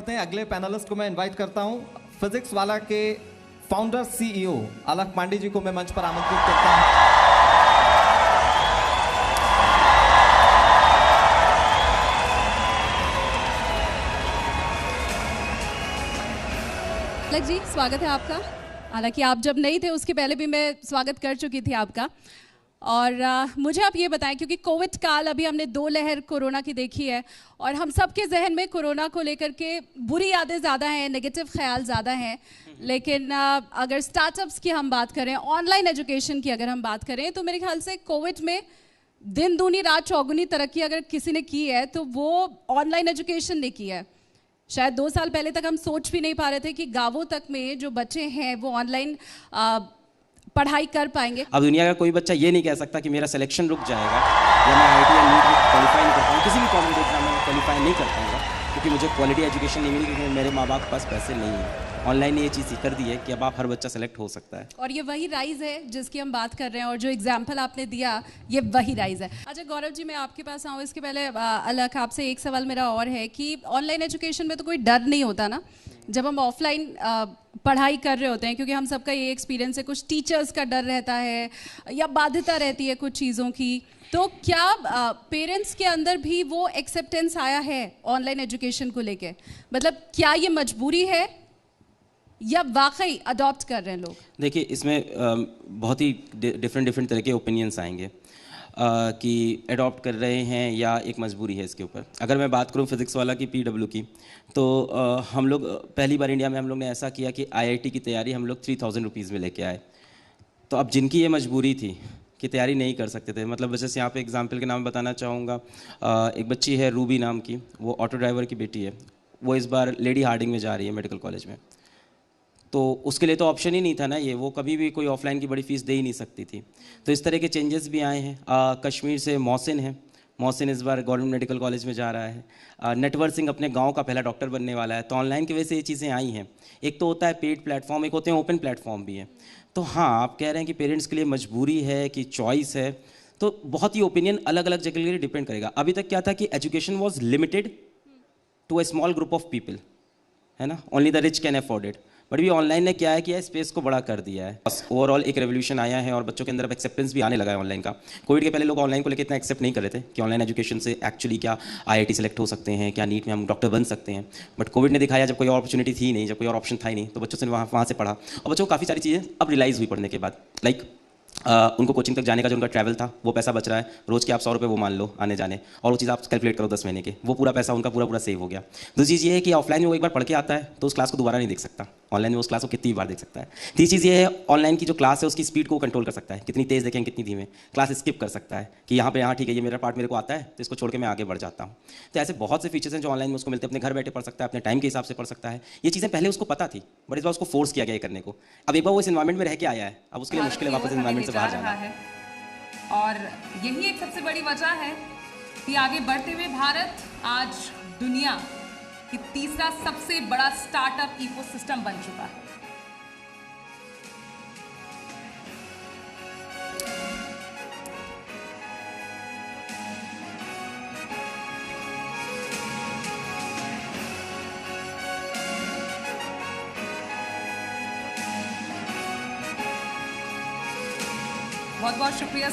अगले पैनलिस्ट को मैं इनवाइट करता हूं। फिजिक्स वाला के फाउंडर सीईओ अलख पांडे जी को मैं मंच पर आमंत्रित करता हूं। अलख जी, स्वागत है आपका। हालांकि आप जब नहीं थे उसके पहले भी मैं स्वागत कर चुकी थी आपका। और मुझे आप ये बताएं, क्योंकि कोविड काल अभी हमने 2 लहर कोरोना की देखी है और हम सबके जहन में कोरोना को लेकर के बुरी यादें ज़्यादा हैं, नेगेटिव ख्याल ज़्यादा हैं। लेकिन अगर स्टार्टअप्स की हम बात करें, ऑनलाइन एजुकेशन की अगर हम बात करें, तो मेरे ख्याल से कोविड में दिन दूनी रात चौगुनी तरक्की अगर किसी ने की है तो वो ऑनलाइन एजुकेशन ने की है। शायद 2 साल पहले तक हम सोच भी नहीं पा रहे थे कि गाँवों तक में जो बच्चे हैं वो ऑनलाइन पढ़ाई कर पाएंगे। अब दुनिया का कोई बच्चा ये नहीं कह सकता कि मेरा सिलेक्शन रुक जाएगा या मैं आईटी या नीट में क्वालिफाई नहीं कर पाऊंगा, किसी भी कॉम्पिटिटिव एग्जाम में क्वालिफाई नहीं कर पाऊंगा क्योंकि मुझे क्वालिटी एजुकेशन नहीं मिली, क्योंकि मेरे माँ बाप के पास पैसे नहीं हैं। ऑनलाइन ने ये चीज़ कर दी है कि अब आप हर बच्चा सेलेक्ट हो सकता है, और ये वही राइज है जिसकी हम बात कर रहे हैं, और जो एग्जाम्पल आपने दिया ये वही राइज है। अच्छा गौरव जी, मैं आपके पास आऊँ इसके पहले अलख आपसे एक सवाल मेरा और है कि ऑनलाइन एजुकेशन में तो कोई डर नहीं होता ना जब हम ऑफलाइन पढ़ाई कर रहे होते हैं, क्योंकि हम सबका ये एक्सपीरियंस है, कुछ टीचर्स का डर रहता है या बाध्यता रहती है कुछ चीज़ों की, तो क्या पेरेंट्स के अंदर भी वो एक्सेप्टेंस आया है ऑनलाइन एजुकेशन को लेके? मतलब क्या ये मजबूरी है या वाकई अडॉप्ट कर रहे हैं लोग? देखिए इसमें बहुत ही डिफरेंट तरह के ओपिनियंस आएंगे कि अडॉप्ट कर रहे हैं या एक मजबूरी है इसके ऊपर। अगर मैं बात करूं फिज़िक्स वाला की पीडब्ल्यू की, तो हम लोग पहली बार इंडिया में हम लोग ने ऐसा किया कि आईआईटी की तैयारी हम लोग 3000 रुपीज़ में लेके आए। तो अब जिनकी ये मजबूरी थी कि तैयारी नहीं कर सकते थे, मतलब जैसे यहाँ पे एग्जाम्पल के नाम बताना चाहूँगा, एक बच्ची है रूबी नाम की, वो ऑटो ड्राइवर की बेटी है, वो इस बार लेडी हार्डिंग में जा रही है मेडिकल कॉलेज में। तो उसके लिए तो ऑप्शन ही नहीं था ना ये, वो कभी भी कोई ऑफलाइन की बड़ी फीस दे ही नहीं सकती थी। तो इस तरह के चेंजेस भी आए हैं। कश्मीर से मोहसिन है, मोहसिन इस बार गवर्नमेंट मेडिकल कॉलेज में जा रहा है। नटवर सिंह अपने गांव का पहला डॉक्टर बनने वाला है। तो ऑनलाइन की वजह से ये चीज़ें आई हैं। एक तो होता है पेड प्लेटफॉर्म, एक होते हैं ओपन प्लेटफॉर्म भी है। तो हाँ, आप कह रहे हैं कि पेरेंट्स के लिए मजबूरी है कि चॉइस है, तो बहुत ही ओपिनियन अलग अलग जगह के लिए डिपेंड करेगा। अभी तक क्या था कि education was limited to a small group of people, है ना, only the rich can afford it. But भी ऑनलाइन ने क्या है किया है, स्पेस को बड़ा कर दिया है। बस ओवरऑल एक रेवोल्यूशन आया है और बच्चों के अंदर अब एक्सेप्टेंस भी आने लगा है ऑनलाइन का। कोविड के पहले लोग ऑनलाइन को लेकर इतना एक्सेप्ट नहीं कर रहे थे कि ऑनलाइन एजुकेशन से एक्चुअली क्या आईआईटी सेलेक्ट हो सकते हैं, क्या नीट में हम डॉक्टर बन सकते हैं। बट कोविड ने दिखाया जब कोई और अपॉर्चुनिटी थी नहीं, जब कोई और ऑप्शन था ही नहीं, तो बच्चों से वहाँ से पढ़ा और बच्चों को काफ़ी सारी चीज़ें अब रियलाइज़ हुई पढ़ने के बाद। लाइक उनको कोचिंग तक जाने का जो उनका ट्रैवल था वो पैसा बच रहा है, रोज़ के आप 100 रुपये वो मान लो आने जाने, और वो चीज़ आप कैलकुलेट करो 10 महीने के, वो पूरा पैसा उनका पूरा सेव हो गया। दूसरी चीज़ ये है कि ऑफलाइन में वो एक बार पढ़ के आता है तो उस क्लास को दोबारा नहीं देख सकता, ऑनलाइन में उस क्लास को कितनी बार देख सकता है। तीसरी चीज़ ये है, ऑनलाइन की जो क्लास है उसकी स्पीड को कंट्रोल कर सकता है, कितनी तेज़ देखें कितनी धीमे, क्लास स्किप कर सकता है कि यहाँ पे यहाँ ठीक है, ये मेरा पार्ट मेरे को आता है तो इसको छोड़ के मैं आगे बढ़ जाता हूँ। तो ऐसे बहुत से फीचर्स हैं जो ऑनलाइन में उसको मिलते हैं, अपने घर बैठे पढ़ सकता है, अपने टाइम के हिसाब से पढ़ सकता है। ये चीज़ें पहले उसको पता थी बट इस बार उसको फोर्स किया गया करने को। अब एक बार वो इस एनवायरमेंट में रह के आया है, अब उसके लिए मुश्किल है वापस एनवायरमेंट से बाहर जाना है। और यही एक सबसे बड़ी वजह है कि आगे बढ़ते हुए भारत आज दुनिया की तीसरा सबसे बड़ा स्टार्टअप इकोसिस्टम बन चुका है। बहुत बहुत शुक्रिया।